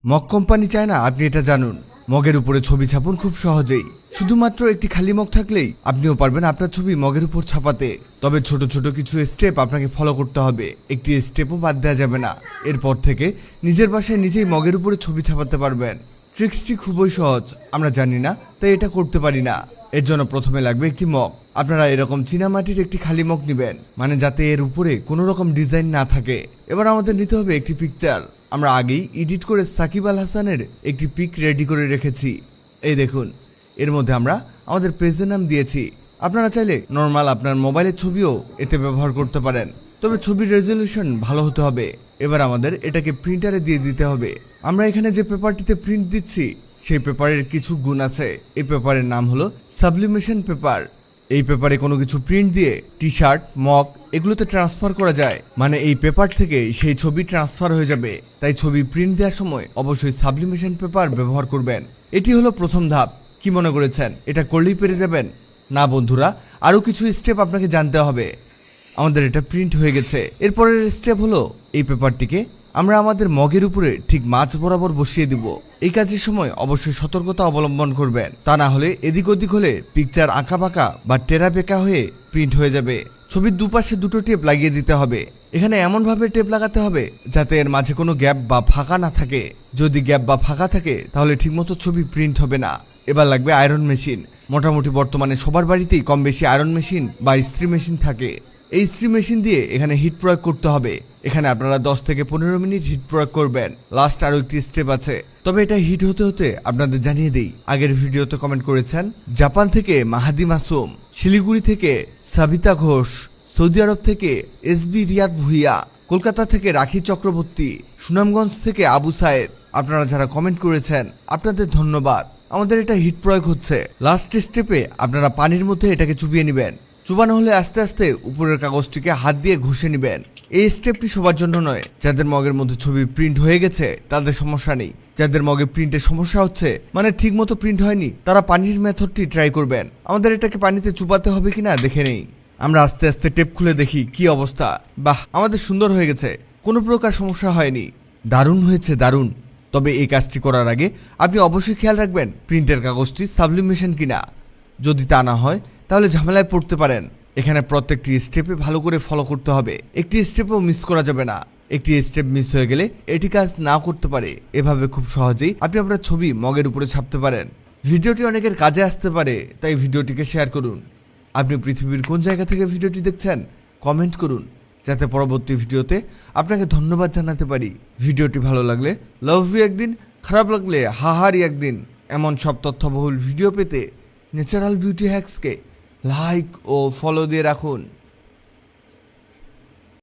Mug company চায় না আপনি এটা জানুন। মগের উপরে ছবি ছাপুন খুব সহজেই। শুধুমাত্র একটি খালি মগ থাকলেই আপনিও পারবেন আপনার ছবি মগের উপর ছাপাতে। তবে ছোট ছোট কিছু স্টেপ আপনাকে ফলো করতে হবে, একটি স্টেপও বাদ দেওয়া যাবে না। এরপর থেকে নিজের বাসায় নিজেই মগের উপরে ছবি ছাপাতে পারবেন। ট্রিক্সটি খুবই সহজ, আমরা জানি না তাই এটা করতে পারি না। এর জন্য প্রথমে লাগবে একটি মগ। আপনারা এরকম চীনামাটির একটি খালি মগ নেবেন, মানে যাতে এর উপরে কোনো রকম ডিজাইন না থাকে। এবার আমাদের নিতে হবে একটি পিকচার। আমরা আগেই এডিট করে সাকিব আল হাসানের একটি পিক রেডি করে রেখেছি। এই দেখুন, এর মধ্যে আমরা আমাদের পেজের নাম দিয়েছি। আপনারা চাইলে নর্মাল আপনার মোবাইলের ছবিও এতে ব্যবহার করতে পারেন, তবে ছবির রেজলিউশন ভালো হতে হবে। এবার আমাদের এটাকে প্রিন্টারে দিয়ে দিতে হবে। আমরা এখানে যে পেপারটিতে প্রিন্ট দিচ্ছি সেই পেপারের কিছু গুণ আছে। এই পেপারের নাম হলো সাবলিমেশন পেপার। এই পেপারে কোনো কিছু প্রিন্ট দিয়ে টি শার্ট, মগ এগুলোতে ট্রান্সফার করা যায়, মানে এই পেপার থেকে সেই ছবি ট্রান্সফার হয়ে যাবে। তাই ছবি প্রিন্ট দেওয়ার সময় অবশ্যই সাবলিমেশন পেপার ব্যবহার করবেন। এটি হলো প্রথম ধাপ। কি মনে করেছেন এটা করলেই পেরে যাবেন? না বন্ধুরা, আরও কিছু স্টেপ আপনাকে জানতে হবে। আমাদের এটা প্রিন্ট হয়ে গেছে। এরপরের স্টেপ হলো এই পেপারটিকে আমরা আমাদের মগের উপরে ঠিক মাঝ বরাবর বসিয়ে দিব। এই কাজের সময় অবশ্যই সতর্কতা অবলম্বন করবেন, তা না হলে এদিক ওদিক হলে পিকচার আঁকা বাঁকা বা টেরা বেঁকা হয়ে প্রিন্ট হয়ে যাবে। ছবির দুপাশে দুটো টেপ লাগিয়ে দিতে হবে। এখানে এমনভাবে টেপ লাগাতে হবে যাতে এর মাঝে কোনো গ্যাপ বা ফাঁকা না থাকে। যদি গ্যাপ বা ফাঁকা থাকে তাহলে ঠিকমতো ছবি প্রিন্ট হবে না। এবার লাগবে আয়রন মেশিন। মোটামুটি বর্তমানে সবার বাড়িতেই কম বেশি আয়রন মেশিন বা ইস্ত্রি মেশিন থাকে। এই ইস্ত্রি মেশিন দিয়ে এখানে হিট প্রয়োগ করতে হবে। এখানে আপনারা 10 থেকে 15 মিনিট হিট প্রয়োগ করবেন। লাস্ট আরও একটি স্টেপ আছে, তবে এটা হিট হতে হতে আপনাদের জানিয়ে দিই। আগের ভিডিওতে কমেন্ট করেছেন জাপান থেকে মাহাদি মাসুম, শিলিগুড়ি থেকে সাবিতা ঘোষ, সৌদি আরব থেকে এসবি রিয়াদ ভুইয়া, কলকাতা থেকে রাখি চক্রবর্তী, সুনামগঞ্জ থেকে আবু সায়েদ। আপনারা যারা কমেন্ট করেছেন আপনাদের ধন্যবাদ। আমাদের এটা হিট প্রয়োগ হচ্ছে। লাস্ট স্টেপে আপনারা পানির মধ্যে এটাকে চুবিয়ে নেবেন। চুবানো হলে আস্তে আস্তে উপরের কাগজটিকে হাত দিয়ে ঘষে নেবেন। এই স্টেপটি সবার জন্য নয়। যাদের মগের মধ্যে ছবি প্রিন্ট হয়ে গেছে তাদের সমস্যা নেই। যাদের মগে প্রিন্টের সমস্যা হচ্ছে, মানে ঠিক মতো প্রিন্ট হয়নি, তারা পানির মেথডটি ট্রাই করবেন। আমাদের এটাকে পানিতে চুবাতে হবে কিনা দেখে নেই। আমরা আস্তে আস্তে টেপ খুলে দেখি কি অবস্থা। বাহ, আমাদের সুন্দর হয়ে গেছে, কোনো প্রকার সমস্যা হয়নি। দারুণ হয়েছে, দারুণ। তবে এই কাজটি করার আগে আপনি অবশ্যই খেয়াল রাখবেন প্রিন্টের কাগজটি সাবলিমেশন কিনা। যদি তা না হয় তাহলে ঝামেলায় পড়তে পারেন। এখানে প্রত্যেকটি স্টেপে ভালো করে ফলো করতে হবে, একটি স্টেপও মিস করা যাবে না। একটি স্টেপ মিস হয়ে গেলে এটি কাজ না করতে পারে। এভাবে খুব সহজেই আপনি আপনার ছবি মগের উপরে ছাপতে পারেন। ভিডিওটি অনেকের কাজে আসতে পারে, তাই ভিডিওটিকে শেয়ার করুন। আপনি পৃথিবীর কোন জায়গা থেকে ভিডিওটি দেখছেন কমেন্ট করুন, যাতে পরবর্তী ভিডিওতে আপনাকে ধন্যবাদ জানাতে পারি। ভিডিওটি ভালো লাগলে লাভ ইউ একদিন, খারাপ লাগলে হাহারি একদিন। এমন সব তথ্যবহুল ভিডিও পেতে ন্যাচারাল বিউটি হ্যাক্সকে লাইক ও ফলো দিয়ে রাখুন।